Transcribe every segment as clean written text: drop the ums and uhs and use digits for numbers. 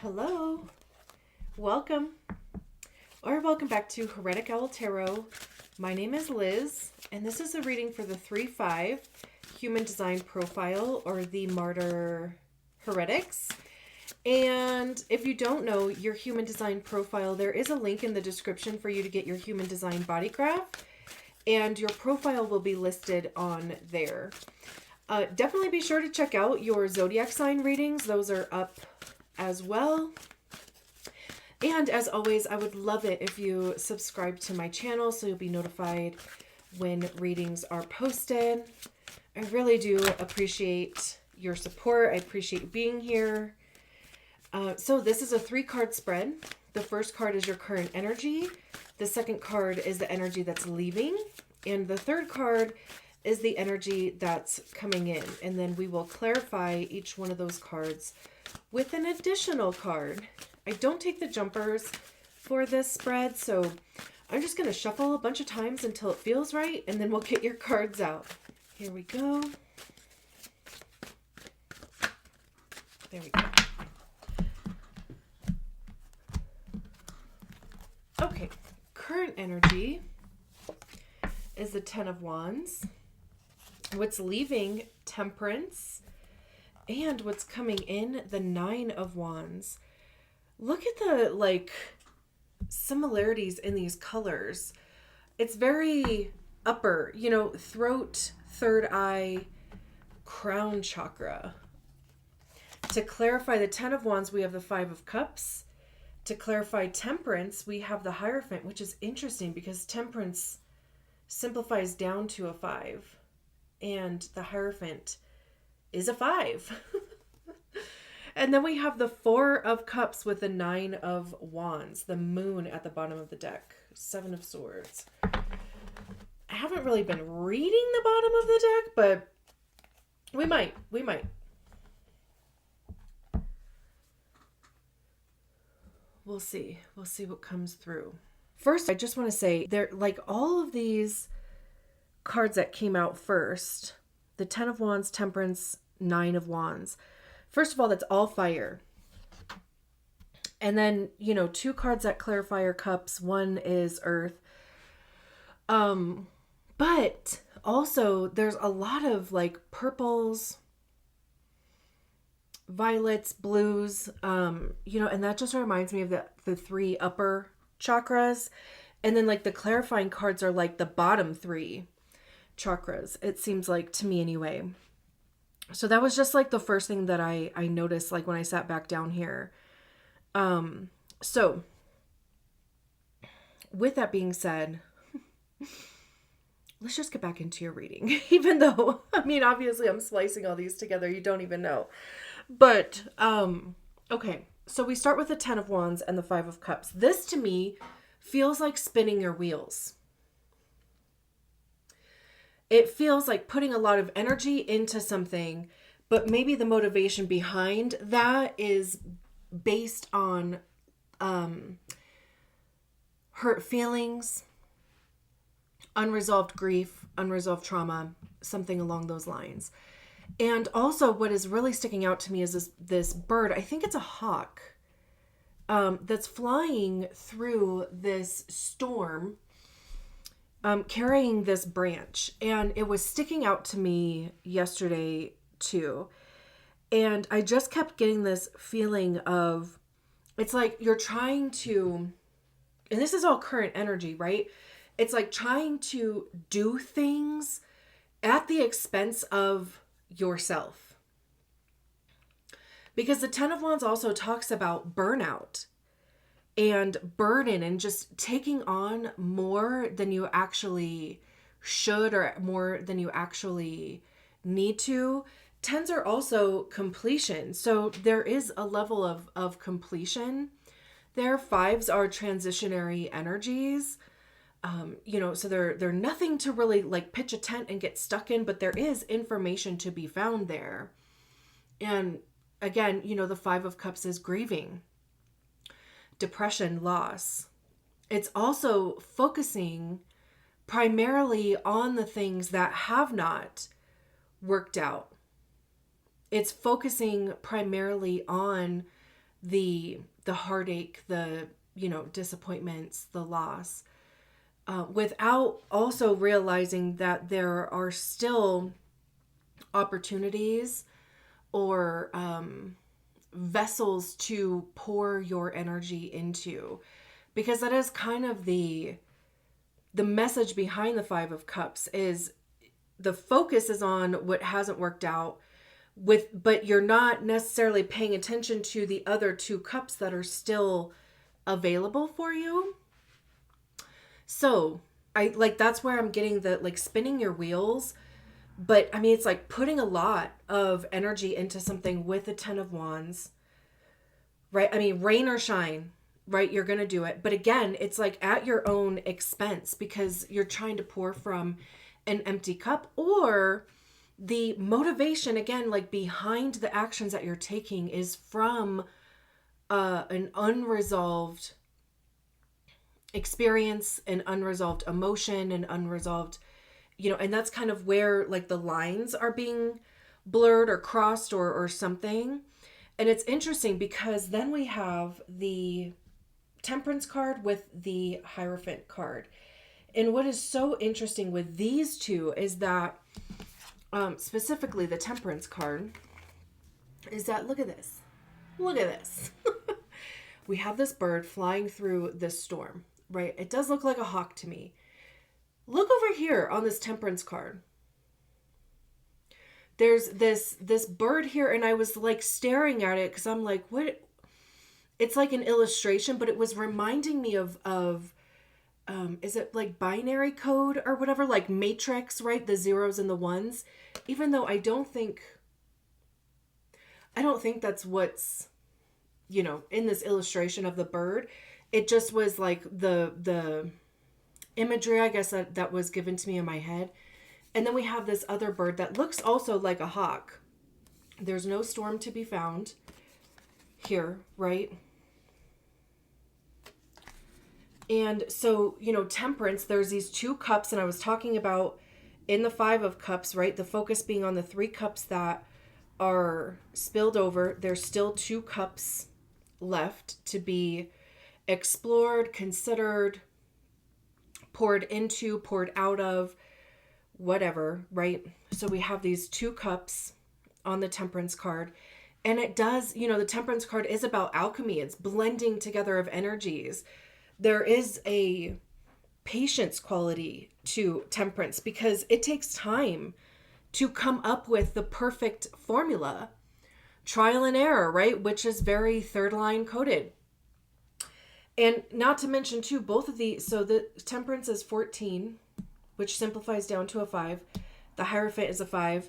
Hello, welcome, or welcome back to Heretic Tarot. My name is Liz, and this is a reading for the 3-5 Human Design Profile, or the Martyr Heretics. And if you don't know your Human Design Profile, there is a link in the description for you to get your Human Design Body Graph, and your profile will be listed on there. Definitely be sure to check out your zodiac sign readings. Those are up as well. And as always, I would love it if you subscribe to my channel so you'll be notified when readings are posted. I really do appreciate your support. I appreciate you being here. So this is a 3-card spread. The first card is your current energy. The second card is the energy that's leaving. And the third card is the energy that's coming in. And then we will clarify each one of those cards with an additional card. I don't take the jumpers for this spread, so I'm just going to shuffle a bunch of times until it feels right, and then we'll get your cards out. Here we go. There we go. Okay, current energy is the 10 of Wands. What's leaving, Temperance. And what's coming in, the 9 of Wands. Look at the, similarities in these colors. It's very upper, throat, third eye, crown chakra. To clarify the 10 of Wands, we have the 5 of Cups. To clarify Temperance, we have the Hierophant, which is interesting because Temperance simplifies down to a 5. And the Hierophant is a 5. And then we have the 4 of Cups with the 9 of Wands, the Moon at the bottom of the deck, 7 of Swords. I haven't really been reading the bottom of the deck, but we might. We'll see what comes through. First, I just want to say, all of these cards that came out first, the 10 of Wands, Temperance, 9 of Wands. First of all, that's all fire. And then, 2 cards that clarify are cups. 1 is earth. But also there's a lot of purples, violets, blues, and that just reminds me of the 3 upper chakras. And then the clarifying cards are the bottom 3 chakras, it seems like to me anyway. So that was just the first thing that I noticed when I sat back down here. So with that being said, let's just get back into your reading. Even though, obviously I'm splicing all these together, you don't even know. But, okay. So we start with the 10 of Wands and the 5 of Cups. This to me feels like spinning your wheels. It feels like putting a lot of energy into something, but maybe the motivation behind that is based on hurt feelings, unresolved grief, unresolved trauma, something along those lines. And also what is really sticking out to me is this bird. I think it's a hawk that's flying through this storm, carrying this branch, and it was sticking out to me yesterday too. And I just kept getting this feeling of, it's like you're trying to, and this is all current energy, right? It's like trying to do things at the expense of yourself. Because the 10 of Wands also talks about burnout and burden and just taking on more than you actually should or more than you actually need to. 10s are also completion. So there is a level of completion there. 5s are transitionary energies. So they're nothing to really pitch a tent and get stuck in, but there is information to be found there. And again, the 5 of Cups is grieving, depression, loss. It's also focusing primarily on the things that have not worked out. It's focusing primarily on the heartache, the, disappointments, the loss, without also realizing that there are still opportunities or vessels to pour your energy into, because that is kind of the message behind the Five of Cups. Is the focus is on what hasn't worked out but you're not necessarily paying attention to the other two cups that are still available for you. So that's where I'm getting the spinning your wheels. But I mean, it's like putting a lot of energy into something with the 10 of Wands, right? I mean, rain or shine, right? You're going to do it. But again, it's like at your own expense, because you're trying to pour from an empty cup, or the motivation, again, behind the actions that you're taking is from an unresolved experience, an unresolved emotion, an unresolved, and that's kind of where the lines are being blurred or crossed or something. And it's interesting because then we have the Temperance card with the Hierophant card. And what is so interesting with these two is that specifically the Temperance card, is that, look at this. We have this bird flying through this storm, right? It does look like a hawk to me. Look over here on this Temperance card. There's this bird here, and I was staring at it because I'm like, what? It's like an illustration, but it was reminding me of is it binary code or whatever, matrix, right? The zeros and the ones. Even though I don't think that's what's, in this illustration of the bird. It just was the imagery, I guess, that was given to me in my head. And then we have this other bird that looks also like a hawk. There's no storm to be found here, right? And so, Temperance, there's these two cups, and I was talking about in the Five of Cups, right? The focus being on the three cups that are spilled over. There's still two cups left to be explored, considered, poured into, poured out of, whatever, right? So we have these two cups on the Temperance card. And it does, the Temperance card is about alchemy. It's blending together of energies. There is a patience quality to Temperance because it takes time to come up with the perfect formula. Trial and error, right? Which is very third line coded. And not to mention too, both of these, so the Temperance is 14, which simplifies down to a 5. The Hierophant is a 5.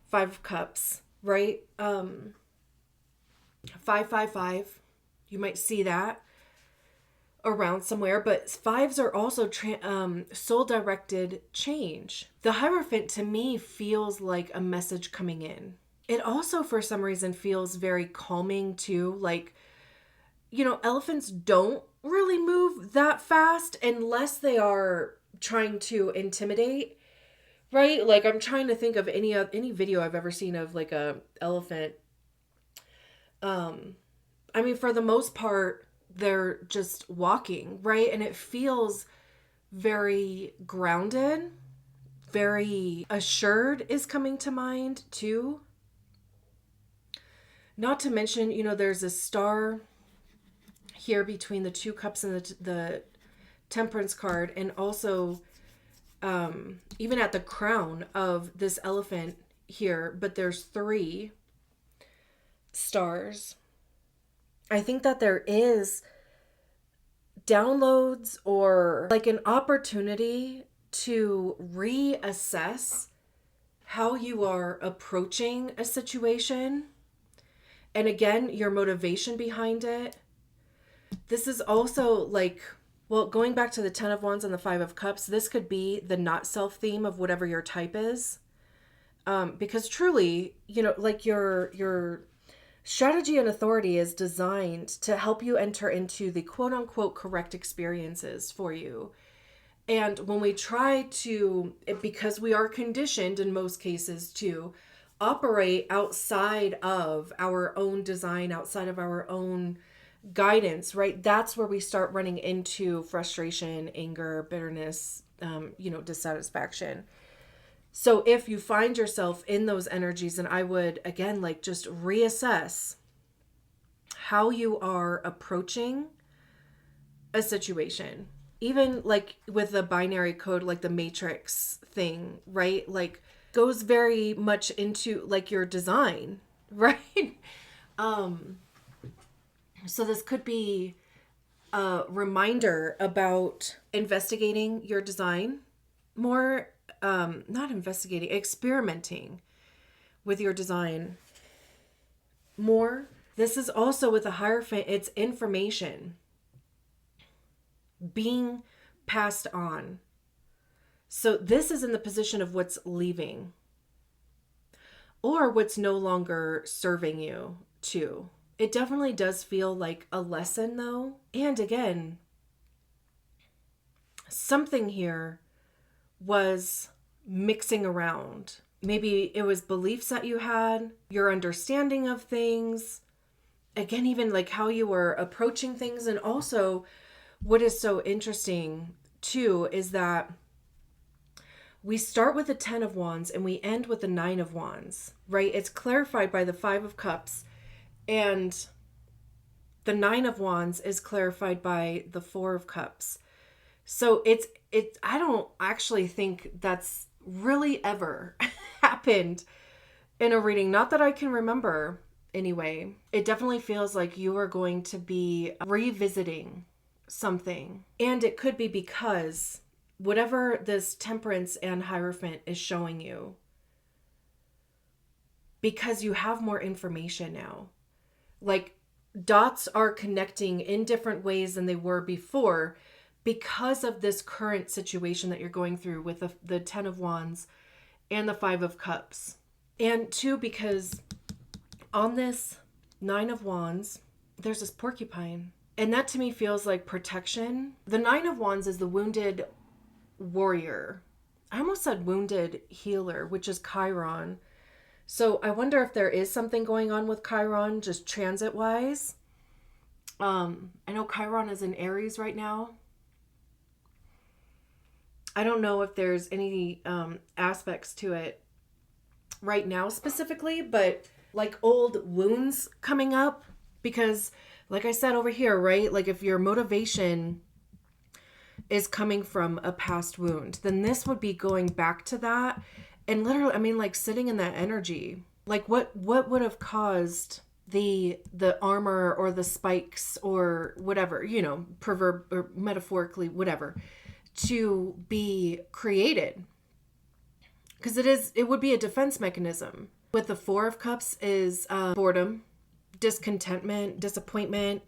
5 of Cups, right? 555. You might see that around somewhere, but 5s are also soul-directed change. The Hierophant to me feels like a message coming in. It also, for some reason, feels very calming too. Elephants don't really move that fast unless they are trying to intimidate, right? I'm trying to think of any video I've ever seen of a elephant. I mean, for the most part, they're just walking, right? And it feels very grounded, very assured is coming to mind too. Not to mention, there's a star here between the two cups and the Temperance card, and also even at the crown of this elephant here, but there's 3 stars. I think that there is downloads or an opportunity to reassess how you are approaching a situation. And again, your motivation behind it. This is also going back to the 10 of Wands and the 5 of Cups, this could be the not self theme of whatever your type is. Because truly, your strategy and authority is designed to help you enter into the quote unquote correct experiences for you. And when we try to, because we are conditioned in most cases to operate outside of our own design, outside of our own guidance, right? That's where we start running into frustration, anger, bitterness, dissatisfaction. So if you find yourself in those energies, then I would, again, like just reassess how you are approaching a situation. Even like with the binary code, like the matrix thing, right? Like goes very much into like your design, right? So this could be a reminder about investigating your design more, not investigating, experimenting with your design more. This is also with a Hierophant, it's information being passed on. So this is in the position of what's leaving or what's no longer serving you too. It definitely does feel like a lesson though. And again, something here was mixing around. Maybe it was beliefs that you had, your understanding of things, again, even like how you were approaching things. And also what is so interesting too is that we start with the 10 of Wands and we end with the 9 of Wands, right? It's clarified by the 5 of Cups, and the 9 of Wands is clarified by the 4 of Cups. So it's I don't actually think that's really ever happened in a reading. Not that I can remember anyway. It definitely feels like you are going to be revisiting something. And it could be because whatever this Temperance and Hierophant is showing you, because you have more information now. Like dots are connecting in different ways than they were before because of this current situation that you're going through with the 10 of Wands and the 5 of Cups. And two, because on this 9 of Wands, there's this porcupine. And that to me feels like protection. The 9 of Wands is the wounded warrior. I almost said wounded healer, which is Chiron. So I wonder if there is something going on with Chiron, just transit-wise. I know Chiron is in Aries right now. I don't know if there's any aspects to it right now specifically, but like old wounds coming up, because like I said over here, right? Like if your motivation is coming from a past wound, then this would be going back to that. And literally, I mean, like sitting in that energy, like what would have caused the armor or the spikes or whatever, proverb or metaphorically, whatever, to be created, because it would be a defense mechanism. With the 4 of Cups is boredom, discontentment, disappointment.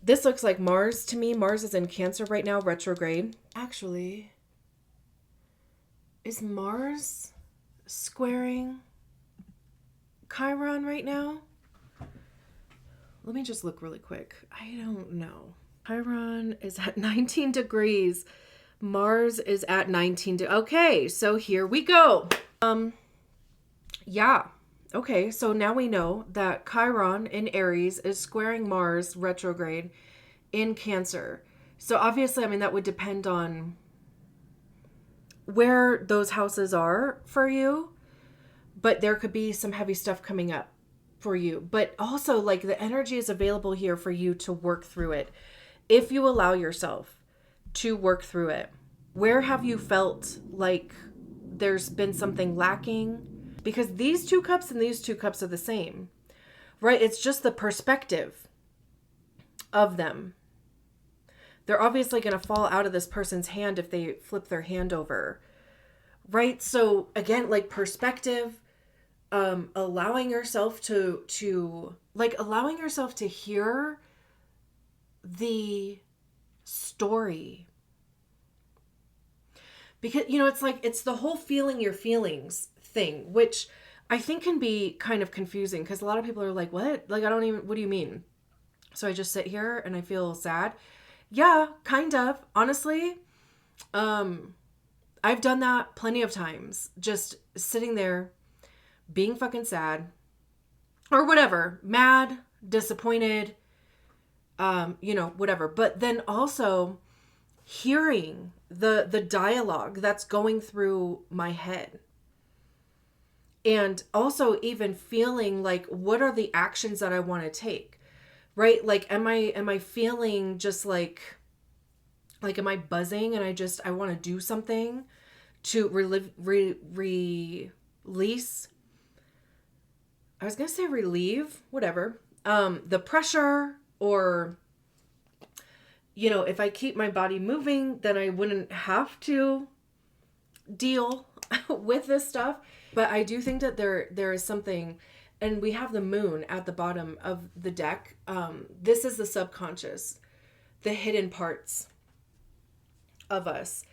This looks like Mars to me. Mars is in Cancer right now, retrograde. Actually, is Mars squaring Chiron right now? Let me just look really quick. I don't know. Chiron is at 19 degrees. Mars is at 19. Okay, so here we go. Yeah. Okay, so now we know that Chiron in Aries is squaring Mars retrograde in Cancer. So obviously, I mean, that would depend on where those houses are for you, but there could be some heavy stuff coming up for you. But also, like, the energy is available here for you to work through it if you allow yourself to work through it. Where have you felt like there's been something lacking? Because these 2 cups and these 2 cups are the same, right? It's just the perspective of them. They're obviously going to fall out of this person's hand if they flip their hand over, right? So again, like perspective, allowing yourself to hear the story. Because, it's like, it's the whole feeling your feelings thing, which I think can be kind of confusing, because a lot of people are like, what? Like, what do you mean? So I just sit here and I feel sad. Yeah, kind of. Honestly, I've done that plenty of times, just sitting there being fucking sad or whatever, mad, disappointed, whatever. But then also hearing the dialogue that's going through my head. And also even feeling like, what are the actions that I want to take? Right? Like, am I feeling just like, am I buzzing and I want to do something to release. I was going to say relieve, whatever. The pressure, or, if I keep my body moving, then I wouldn't have to deal with this stuff. But I do think that there is something, and we have the moon at the bottom of the deck. This is the subconscious, the hidden parts of us.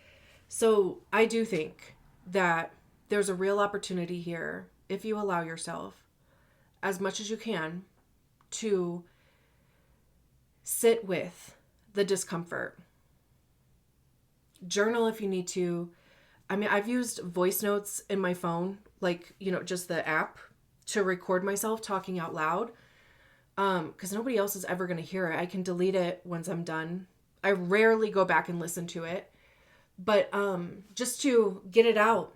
So I do think that there's a real opportunity here, if you allow yourself, as much as you can, to sit with the discomfort. Journal if you need to. I mean, I've used voice notes in my phone, like, just the app, to record myself talking out loud. Because nobody else is ever going to hear it. I can delete it once I'm done. I rarely go back and listen to it. But just to get it out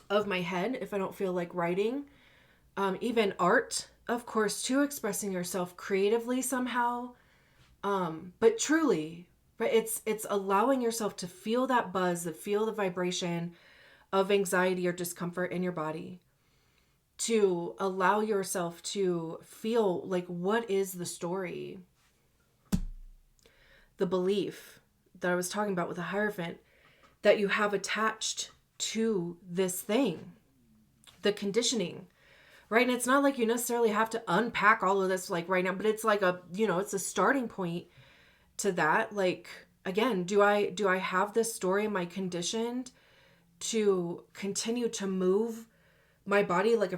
of my head if I don't feel like writing. Even art, of course, too, expressing yourself creatively somehow. But truly, right, it's allowing yourself to feel that buzz, to feel the vibration of anxiety or discomfort in your body. To allow yourself to feel like, what is the story? The belief that I was talking about with the Hierophant that you have attached to this thing, the conditioning, right? And it's not like you necessarily have to unpack all of this like right now, but it's like it's a starting point to that. Like, again, do I have this story? Am I conditioned to continue to move my body? Like,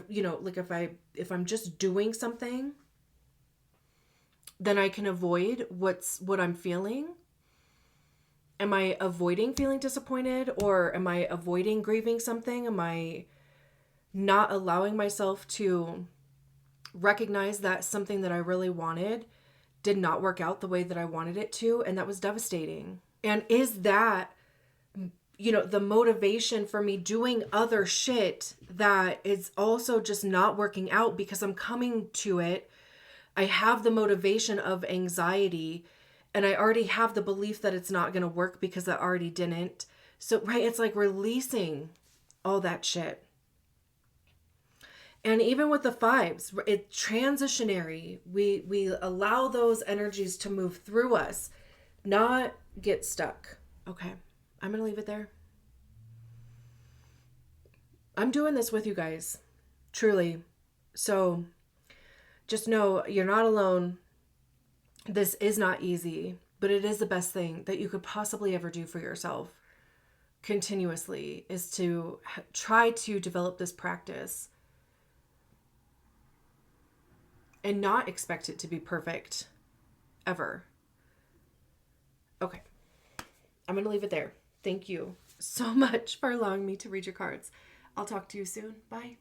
if I'm just doing something, then I can avoid what I'm feeling. Am I avoiding feeling disappointed, or am I avoiding grieving something? Am I not allowing myself to recognize that something that I really wanted did not work out the way that I wanted it to, and that was devastating? And is that, the motivation for me doing other shit that is also just not working out because I'm coming to it? I have the motivation of anxiety, and I already have the belief that it's not going to work because I already didn't. So, right, it's like releasing all that shit. And even with the fives, it's transitionary. We allow those energies to move through us, not get stuck. Okay, I'm going to leave it there. I'm doing this with you guys, truly. So just know you're not alone. This is not easy, but it is the best thing that you could possibly ever do for yourself continuously, is to try to develop this practice and not expect it to be perfect ever. Okay. I'm going to leave it there. Thank you so much for allowing me to read your cards. I'll talk to you soon. Bye.